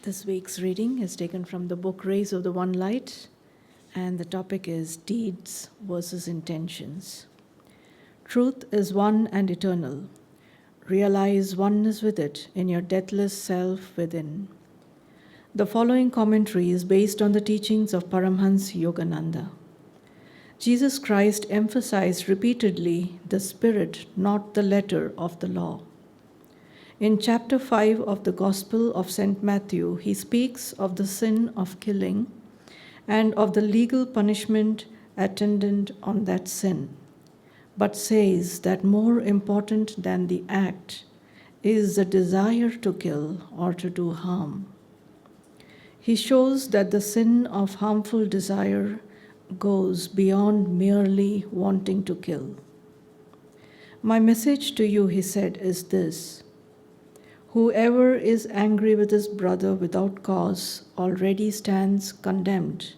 This week's reading is taken from the book Rays of the One Light, and the topic is Deeds versus Intentions. Truth is one and eternal. Realize oneness with it in your deathless self within. The following commentary is based on the teachings of Paramhans Yogananda. Jesus Christ emphasized repeatedly the spirit, not the letter of the law. In chapter 5 of the Gospel of St. Matthew, he speaks of the sin of killing and of the legal punishment attendant on that sin, but says that more important than the act is the desire to kill or to do harm. He shows that the sin of harmful desire goes beyond merely wanting to kill. My message to you, he said, is this. Whoever is angry with his brother without cause already stands condemned.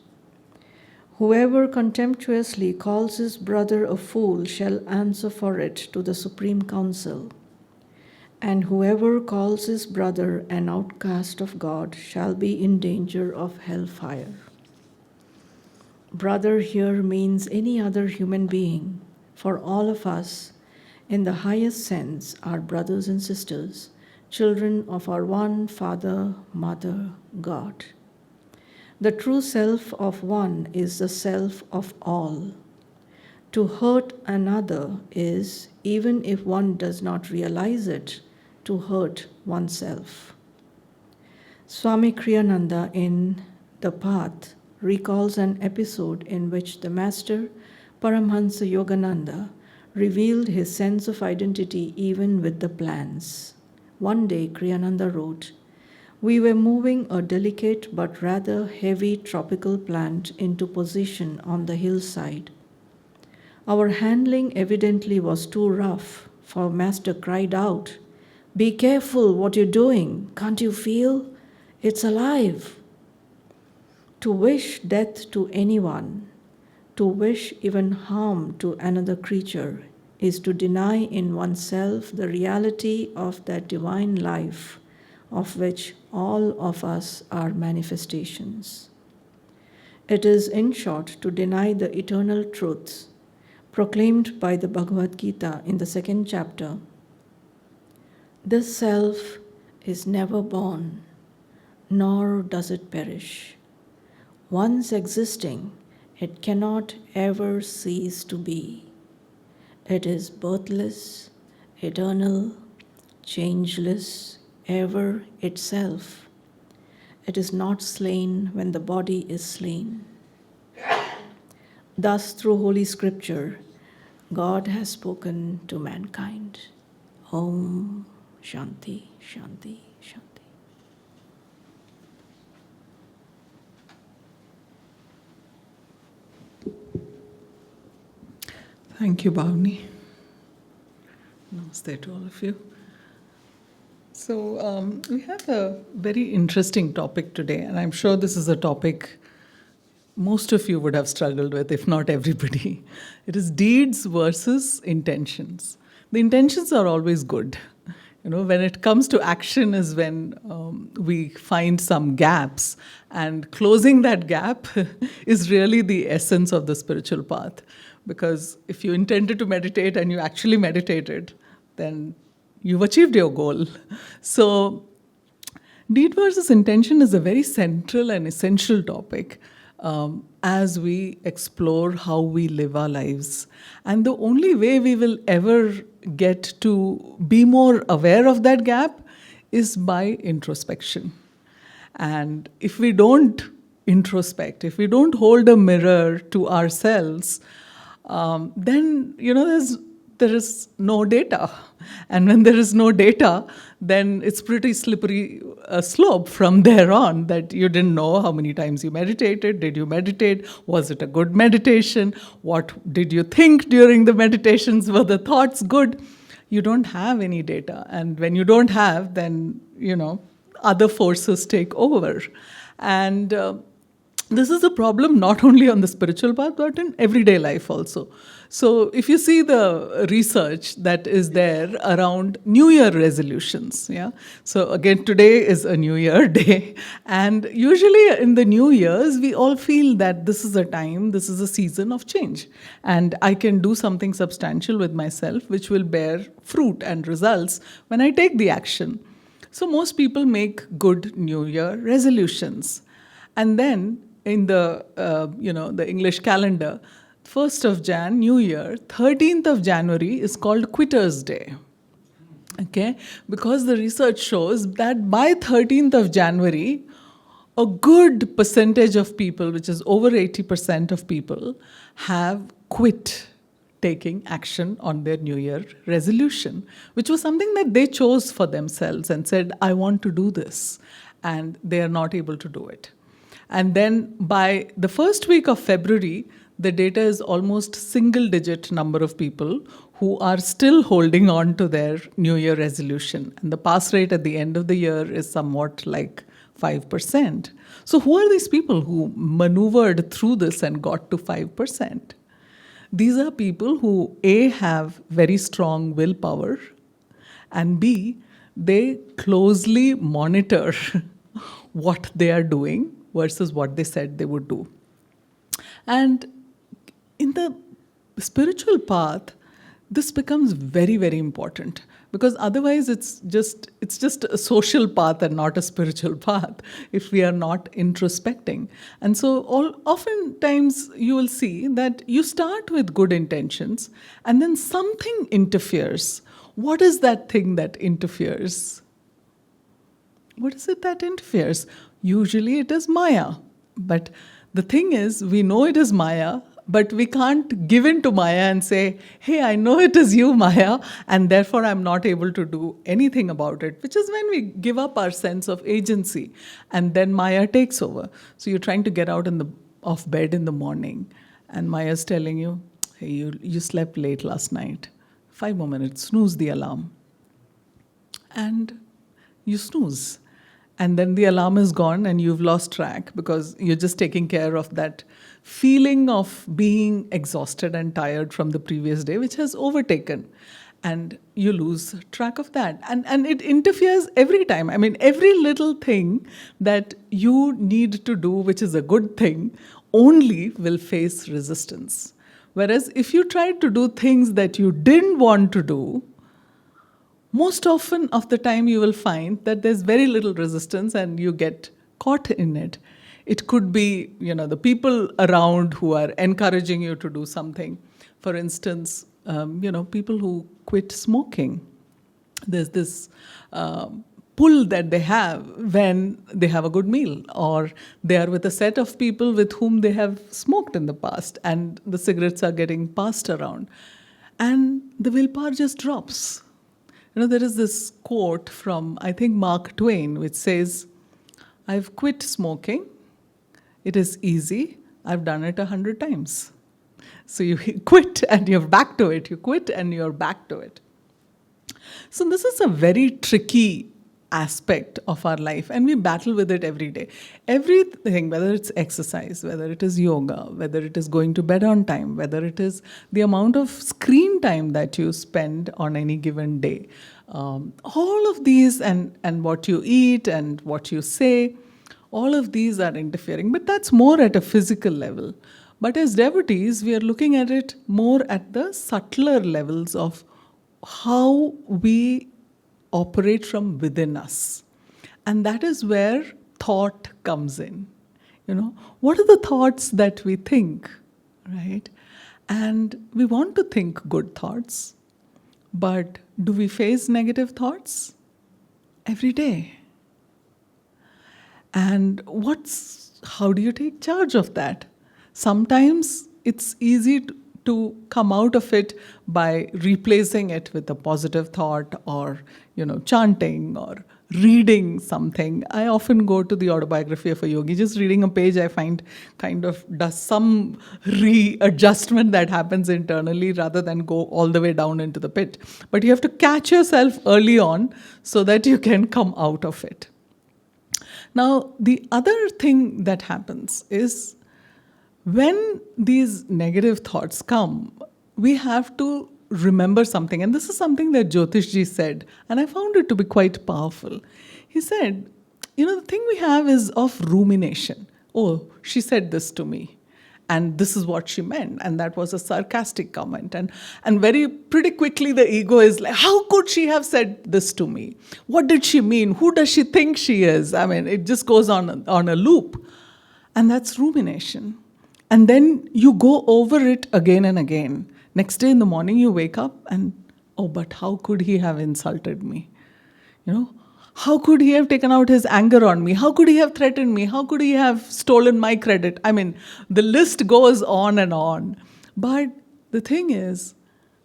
Whoever contemptuously calls his brother a fool shall answer for it to the Supreme Council. And whoever calls his brother an outcast of God shall be in danger of hellfire. Brother here means any other human being, for all of us, in the highest sense, are brothers and sisters, children of our one Father, Mother, God. The true self of one is the self of all. To hurt another is, even if one does not realize it, to hurt oneself. Swami Kriyananda in The Path recalls an episode in which the master, Paramhansa Yogananda, revealed his sense of identity even with the plants. One day, Kriyananda wrote, "We were moving a delicate but rather heavy tropical plant into position on the hillside. Our handling evidently was too rough, for Master cried out, 'Be careful what you're doing. Can't you feel? It's alive.' To wish death to anyone, to wish even harm to another creature, is to deny in oneself the reality of that divine life of which all of us are manifestations. It is, in short, to deny the eternal truths proclaimed by the Bhagavad Gita in the 2nd chapter. This self is never born, nor does it perish. Once existing, it cannot ever cease to be. It is birthless, eternal, changeless, ever itself. It is not slain when the body is slain. Thus, through Holy Scripture, God has spoken to mankind. Om Shanti, Shanti, Shanti. Thank you, Bhavni. Namaste to all of you. So we have a very interesting topic today, and I'm sure this is a topic most of you would have struggled with, if not everybody. It is deeds versus intentions. The intentions are always good. When it comes to action is when we find some gaps, and closing that gap is really the essence of the spiritual path. Because if you intended to meditate and you actually meditated, then you've achieved your goal. So, deed versus intention is a very central and essential topic as we explore how we live our lives. And the only way we will ever get to be more aware of that gap is by introspection. And if we don't introspect, if we don't hold a mirror to ourselves, then there is no data. And when there is no data, then it's pretty slippery slope from there on, that you didn't know how many times you meditated. Did you meditate? Was it a good meditation? What did you think during the meditations? Were the thoughts good? You don't have any data. And when you don't have, then, other forces take over. And this is a problem not only on the spiritual path but in everyday life also. So if you see the research that is there around new year resolutions, yeah, so again today is a new year day, and usually in the new years we all feel that this is a time, this is a season of change, and I can do something substantial with myself which will bear fruit and results when I take the action. So most people make good new year resolutions, and then in the the English calendar, 1st of Jan, New Year, 13th of January is called Quitter's Day. Okay, because the research shows that by 13th of January, a good percentage of people, which is over 80% of people, have quit taking action on their New Year resolution, which was something that they chose for themselves and said, I want to do this, and they are not able to do it. And then by the first week of February, the data is almost single-digit number of people who are still holding on to their New Year resolution. And the pass rate at the end of the year is somewhat like 5%. So who are these people who maneuvered through this and got to 5%? These are people who A, have very strong willpower, and B, they closely monitor what they are doing versus what they said they would do. And in the spiritual path, this becomes very, very important, because otherwise it's just a social path and not a spiritual path if we are not introspecting. And so oftentimes you will see that you start with good intentions and then something interferes. What is that thing that interferes? What is it that interferes? Usually it is Maya. But the thing is, we know it is Maya, but we can't give in to Maya and say, hey, I know it is you, Maya, and therefore I'm not able to do anything about it, which is when we give up our sense of agency, and then Maya takes over. So you're trying to get out of bed in the morning, and Maya's telling you, hey, you slept late last night. 5 more minutes, snooze the alarm. And you snooze. And then the alarm is gone and you've lost track because you're just taking care of that feeling of being exhausted and tired from the previous day, which has overtaken. And you lose track of that. And it interferes every time. I mean, every little thing that you need to do, which is a good thing, only will face resistance. Whereas if you try to do things that you didn't want to do, most often of the time you will find that there's very little resistance and you get caught in it. It could be, the people around who are encouraging you to do something. For instance, people who quit smoking. There's this pull that they have when they have a good meal, or they are with a set of people with whom they have smoked in the past and the cigarettes are getting passed around. And the willpower just drops. There is this quote from, I think, Mark Twain, which says, I've quit smoking. It is easy. I've done it 100 times. So you quit and you're back to it. You quit and you're back to it. So this is a very tricky aspect of our life, and we battle with it every day. Everything, whether it's exercise, whether it is yoga, whether it is going to bed on time, whether it is the amount of screen time that you spend on any given day, all of these, and what you eat and what you say, all of these are interfering. But that's more at a physical level. But as devotees, we are looking at it more at the subtler levels of how we operate from within us. And that is where thought comes in. What are the thoughts that we think, right? And we want to think good thoughts, but do we face negative thoughts? Every day. And how do you take charge of that? Sometimes it's easy to come out of it by replacing it with a positive thought, or chanting or reading something. I often go to the autobiography of a yogi. Just reading a page, I find, kind of does some readjustment that happens internally rather than go all the way down into the pit. But you have to catch yourself early on so that you can come out of it. Now, the other thing that happens is when these negative thoughts come, we have to remember something. And this is something that Jyotishji said, and I found it to be quite powerful. He said, the thing we have is of rumination. Oh, she said this to me, and this is what she meant, and that was a sarcastic comment. And very pretty quickly the ego is like, how could she have said this to me? What did she mean? Who does she think she is? I mean, it just goes on a loop. And that's rumination. And then you go over it again and again. Next day in the morning you wake up and, oh, but how could he have insulted me? How could he have taken out his anger on me? How could he have threatened me? How could he have stolen my credit? I mean, the list goes on and on. But the thing is,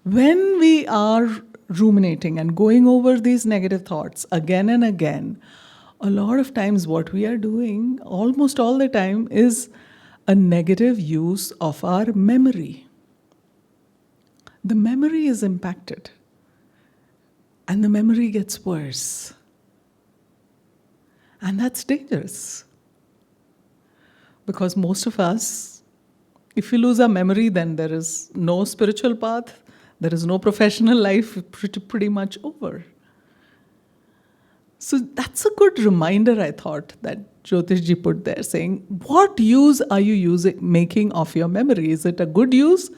when we are ruminating and going over these negative thoughts again and again, a lot of times what we are doing, almost all the time, is a negative use of our memory. The memory is impacted, and the memory gets worse. And that's dangerous. Because most of us, if we lose our memory, then there is no spiritual path, there is no professional life, pretty much over. So that's a good reminder, I thought, that Jyotishji put there, saying, what use are you making of your memory? Is it a good use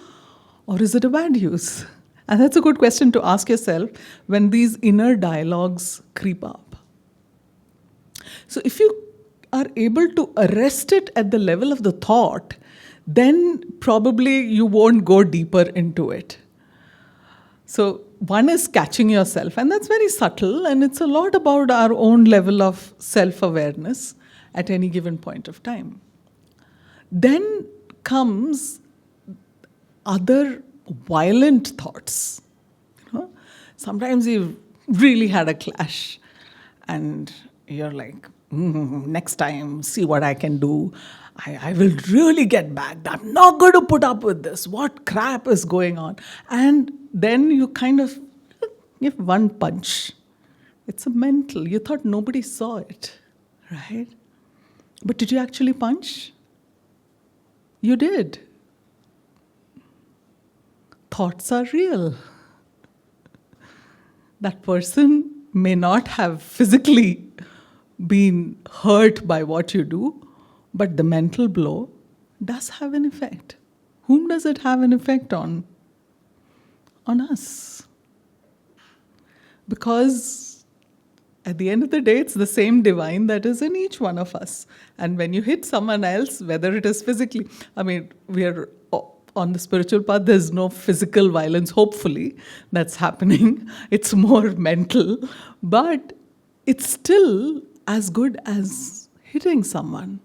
or is it a bad use? And that's a good question to ask yourself when these inner dialogues creep up. So if you are able to arrest it at the level of the thought, then probably you won't go deeper into it. So one is catching yourself, and that's very subtle, and it's a lot about our own level of self-awareness at any given point of time. Then comes other violent thoughts. Sometimes you've really had a clash, and you're like, next time, see what I can do. I will really get back. I'm not going to put up with this. What crap is going on? And then you kind of give one punch. It's a mental. You thought nobody saw it, right? But did you actually punch? You did. Thoughts are real. That person may not have physically been hurt by what you do, but the mental blow does have an effect. Whom does it have an effect on? On us. Because at the end of the day, it's the same divine that is in each one of us. And when you hit someone else, whether it is physically, we are on the spiritual path, there's no physical violence, hopefully, that's happening. It's more mental. But it's still as good as hitting someone.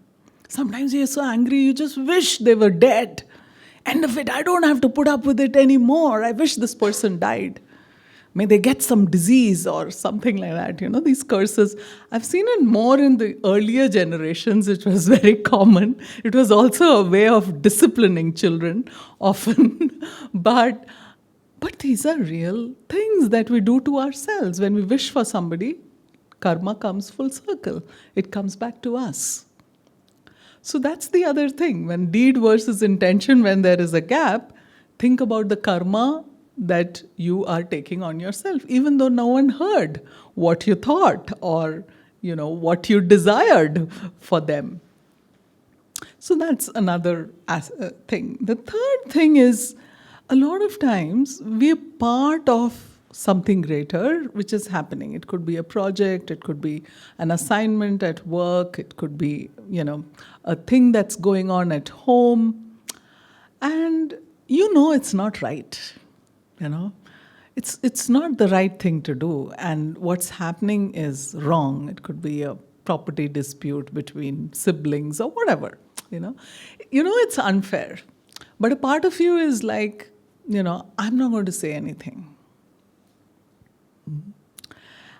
Sometimes you're so angry, you just wish they were dead. End of it, I don't have to put up with it anymore. I wish this person died. May they get some disease or something like that. These curses. I've seen it more in the earlier generations. It was very common. It was also a way of disciplining children often. But these are real things that we do to ourselves. When we wish for somebody, karma comes full circle. It comes back to us. So that's the other thing. When deed versus intention, when there is a gap, think about the karma that you are taking on yourself, even though no one heard what you thought or, what you desired for them. So that's another thing. The third thing is, a lot of times we're part of something greater which is happening. It could be a project, it could be an assignment at work, it could be, a thing that's going on at home. And it's not right. It's not the right thing to do. And what's happening is wrong. It could be a property dispute between siblings or whatever. It's unfair. But a part of you is like, I'm not going to say anything.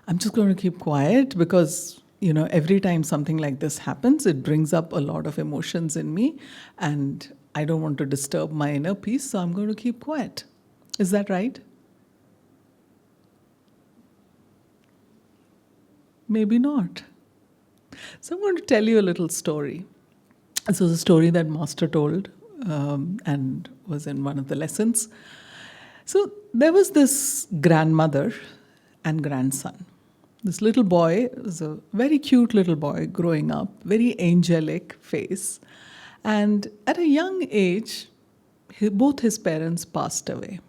I'm just going to keep quiet because, every time something like this happens, it brings up a lot of emotions in me and I don't want to disturb my inner peace, so I'm going to keep quiet. Is that right? Maybe not. So I'm going to tell you a little story. This was a story that Master told and was in one of the lessons. So there was this grandmother and grandson. This little boy was a very cute little boy growing up, very angelic face. And at a young age, both his parents passed away.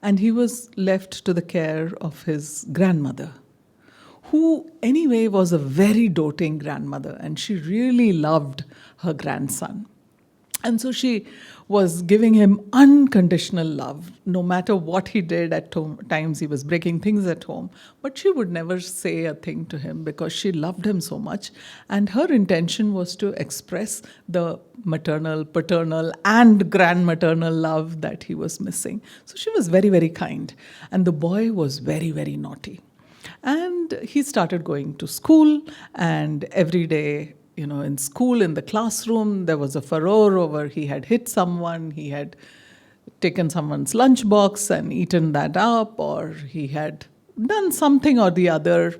And he was left to the care of his grandmother, who anyway was a very doting grandmother, and she really loved her grandson. And so she was giving him unconditional love, no matter what he did at home. Times he was breaking things at home, but she would never say a thing to him because she loved him so much. And her intention was to express the maternal, paternal, and grandmaternal love that he was missing. So she was very, very kind. And the boy was very, very naughty. And he started going to school, and every day, in school, in the classroom, there was a furore over he had hit someone, he had taken someone's lunchbox and eaten that up, or he had done something or the other.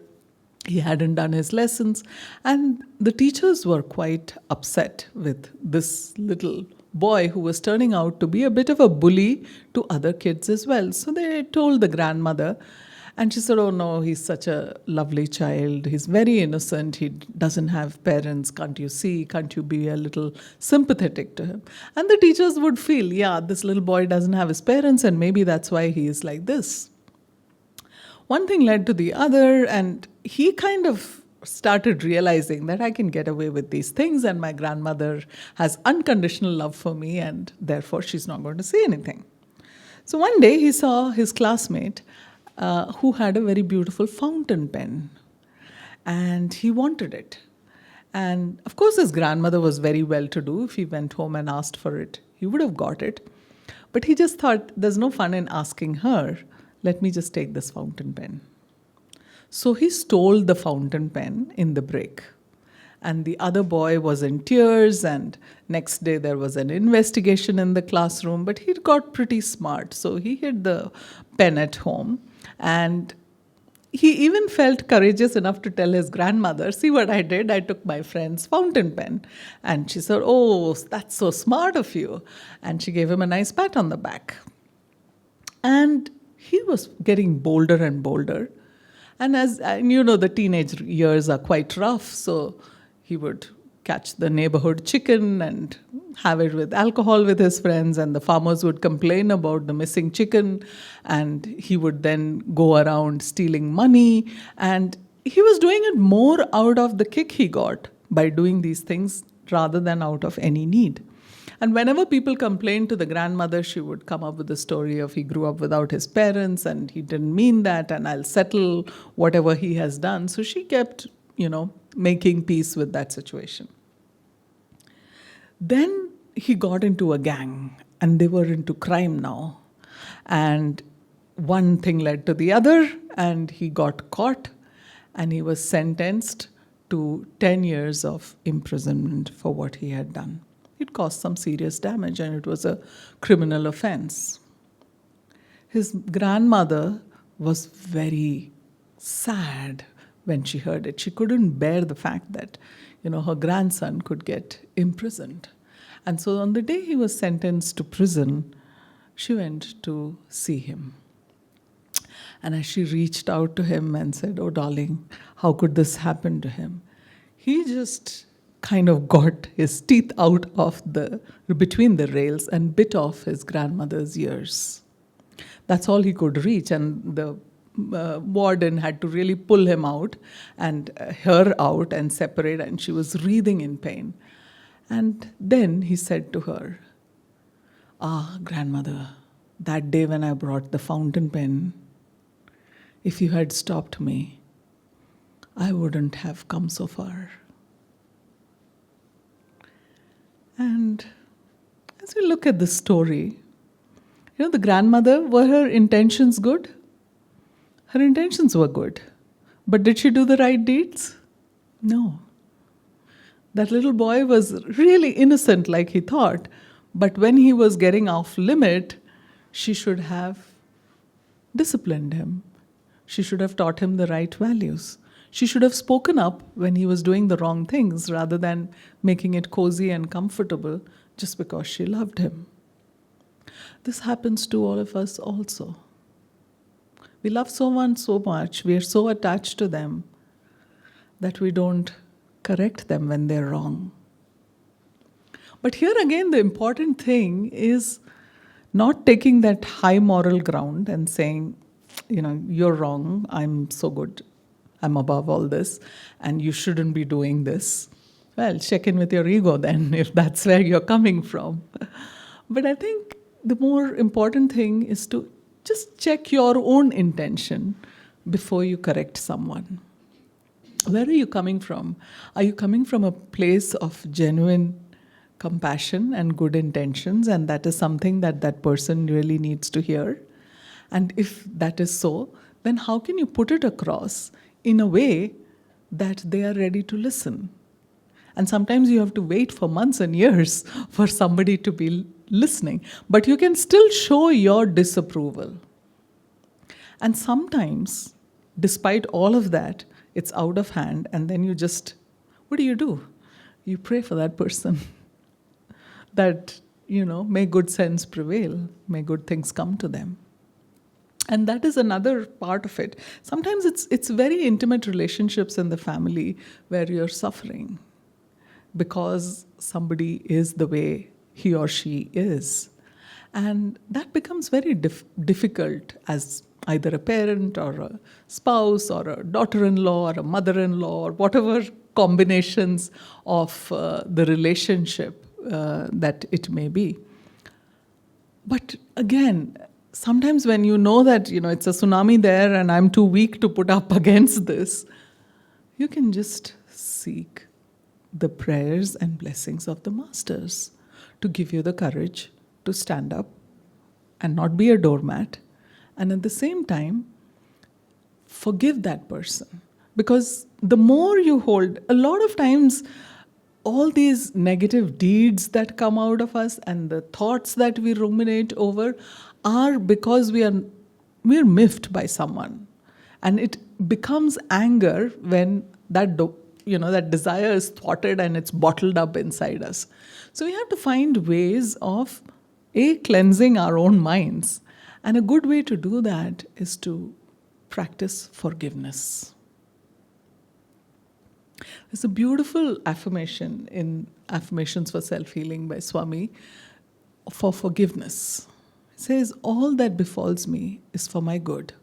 He hadn't done his lessons. And the teachers were quite upset with this little boy who was turning out to be a bit of a bully to other kids as well. So they told the grandmother, and she said, "Oh no, he's such a lovely child. He's very innocent. He doesn't have parents. Can't you see? Can't you be a little sympathetic to him?" And the teachers would feel, yeah, this little boy doesn't have his parents, and maybe that's why he is like this. One thing led to the other, and he kind of started realizing that I can get away with these things, and my grandmother has unconditional love for me, and therefore she's not going to say anything. So one day he saw his classmate who had a very beautiful fountain pen, and he wanted it. And of course, his grandmother was very well to do. If he went home and asked for it, he would have got it. But he just thought, there's no fun in asking her. Let me just take this fountain pen. So he stole the fountain pen in the break. And the other boy was in tears, and next day there was an investigation in the classroom, but he'd got pretty smart. So he hid the pen at home, and he even felt courageous enough to tell his grandmother, "See what I did? I took my friend's fountain pen." And she said, "Oh, that's so smart of you." And she gave him a nice pat on the back. And he was getting bolder and bolder. And the teenage years are quite rough, so he would catch the neighborhood chicken and have it with alcohol with his friends, and the farmers would complain about the missing chicken, and he would then go around stealing money, and he was doing it more out of the kick he got by doing these things rather than out of any need. And whenever people complained to the grandmother, she would come up with the story of he grew up without his parents and he didn't mean that, and I'll settle whatever he has done. So she kept, making peace with that situation. Then he got into a gang, and they were into crime now. And one thing led to the other, and he got caught, and he was sentenced to 10 years of imprisonment for what he had done. It caused some serious damage, and it was a criminal offense. His grandmother was very sad when she heard it. She couldn't bear the fact that, her grandson could get imprisoned. And so on the day he was sentenced to prison, she went to see him. And as she reached out to him and said, "Oh, darling, how could this happen to him?" He just kind of got his teeth out of between the rails and bit off his grandmother's ears. That's all he could reach, and the warden had to really pull him out and her out and separate, and she was writhing in pain. And then he said to her, "Ah, grandmother, that day when I brought the fountain pen, if you had stopped me, I wouldn't have come so far." And as we look at this story, the grandmother, were her intentions good? Her intentions were good. But did she do the right deeds? No. That little boy was really innocent like he thought, but when he was getting off limit, she should have disciplined him. She should have taught him the right values. She should have spoken up when he was doing the wrong things rather than making it cozy and comfortable just because she loved him. This happens to all of us also. We love someone so much, we are so attached to them that we don't correct them when they're wrong. But here again, the important thing is not taking that high moral ground and saying, you're wrong, I'm so good, I'm above all this, and you shouldn't be doing this. Well, check in with your ego then, if that's where you're coming from. But I think the more important thing is to just check your own intention before you correct someone. Where are you coming from? Are you coming from a place of genuine compassion and good intentions, and that is something that that person really needs to hear? And if that is so, then how can you put it across in a way that they are ready to listen? And sometimes you have to wait for months and years for somebody to be listening, but you can still show your disapproval. And sometimes, despite all of that, it's out of hand, and then what do? You pray for that person. That, may good sense prevail, may good things come to them. And that is another part of it. Sometimes it's very intimate relationships in the family where you're suffering because somebody is the way he or she is. And that becomes very difficult as either a parent or a spouse or a daughter-in-law or a mother-in-law or whatever combinations of the relationship that it may be. But again, sometimes when you know that it's a tsunami there and I'm too weak to put up against this, you can just seek the prayers and blessings of the masters to give you the courage to stand up and not be a doormat, and at the same time forgive that person. Because the more you hold, a lot of times all these negative deeds that come out of us and the thoughts that we ruminate over are because we're miffed by someone. And it becomes anger when that desire is thwarted and it's bottled up inside us. So we have to find ways of cleansing our own minds. And a good way to do that is to practice forgiveness. There's a beautiful affirmation in Affirmations for Self-Healing by Swami for forgiveness. It says, all that befalls me is for my good.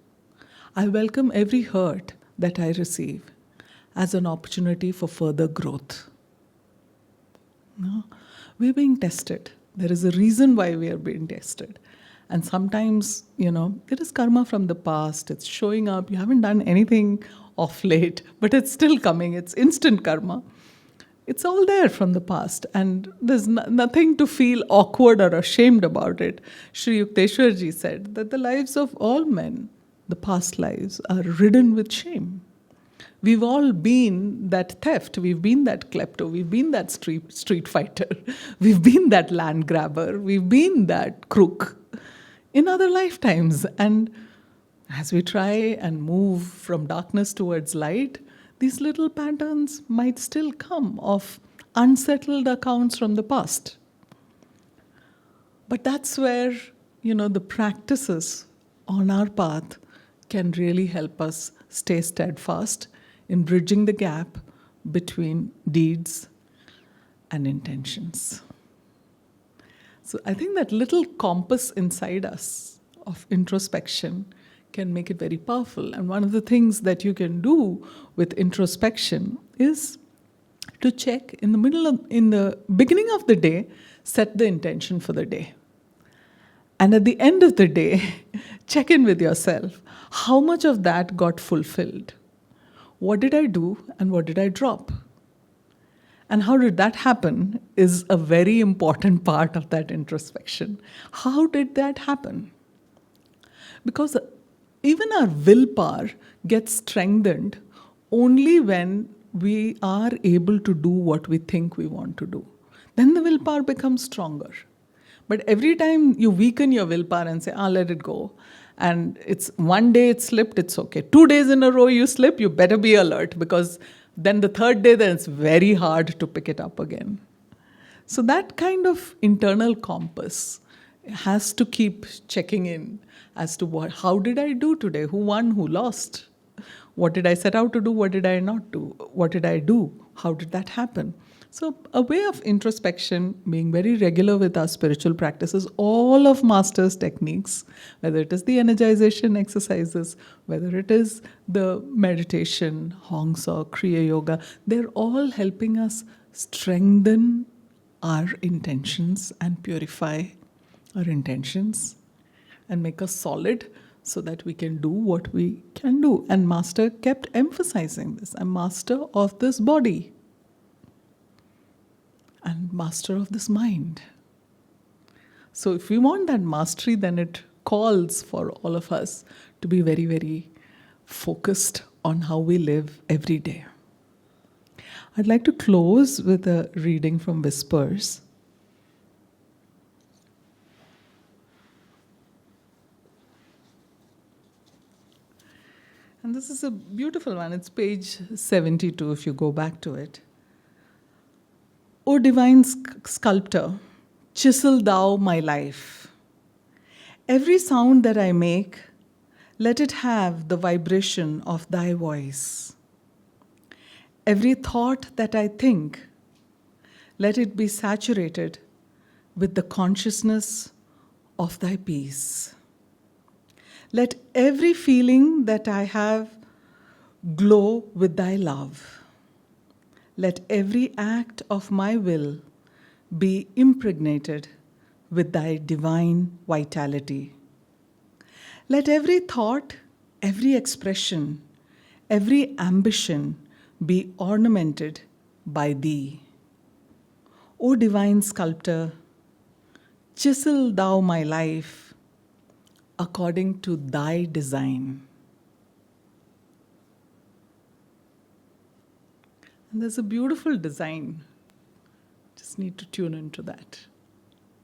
I welcome every hurt that I receive as an opportunity for further growth. No? We're being tested. There is a reason why we are being tested. And sometimes, it is karma from the past. It's showing up. You haven't done anything of late, but it's still coming. It's instant karma. It's all there from the past. And there's nothing to feel awkward or ashamed about it. Sri Yukteswarji said that the lives of all men, the past lives, are ridden with shame. We've all been that theft, we've been that klepto, we've been that street fighter, we've been that land grabber, we've been that crook in other lifetimes. And as we try and move from darkness towards light, these little patterns might still come of unsettled accounts from the past. But that's where, the practices on our path can really help us stay steadfast in bridging the gap between deeds and intentions. So I think that little compass inside us of introspection can make it very powerful. And one of the things that you can do with introspection is to check in the beginning of the day, set the intention for the day. And at the end of the day, check in with yourself. How much of that got fulfilled? What did I do and what did I drop? And how did that happen is a very important part of that introspection. How did that happen? Because even our willpower gets strengthened only when we are able to do what we think we want to do. Then the willpower becomes stronger. But every time you weaken your willpower and say, let it go, And it's one day it slipped, it's okay. 2 days in a row you slip, you better be alert, because then the third day, then it's very hard to pick it up again. So that kind of internal compass has to keep checking in as to how did I do today? Who won? Who lost? What did I set out to do? What did I not do? What did I do? How did that happen? So a way of introspection, being very regular with our spiritual practices, all of Master's techniques, whether it is the energization exercises, whether it is the meditation, Hongs or Kriya Yoga, they're all helping us strengthen our intentions and purify our intentions and make us solid so that we can do what we can do. And Master kept emphasizing this. I'm master of this body and master of this mind. So if we want that mastery, then it calls for all of us to be very, very focused on how we live every day. I'd like to close with a reading from Whispers. And this is a beautiful one. It's page 72 if you go back to it. O divine sculptor, chisel thou my life. Every sound that I make, let it have the vibration of thy voice. Every thought that I think, let it be saturated with the consciousness of thy peace. Let every feeling that I have glow with thy love. Let every act of my will be impregnated with thy divine vitality. Let every thought, every expression, every ambition be ornamented by thee. O divine sculptor, chisel thou my life according to thy design. And there's a beautiful design. Just need to tune into that.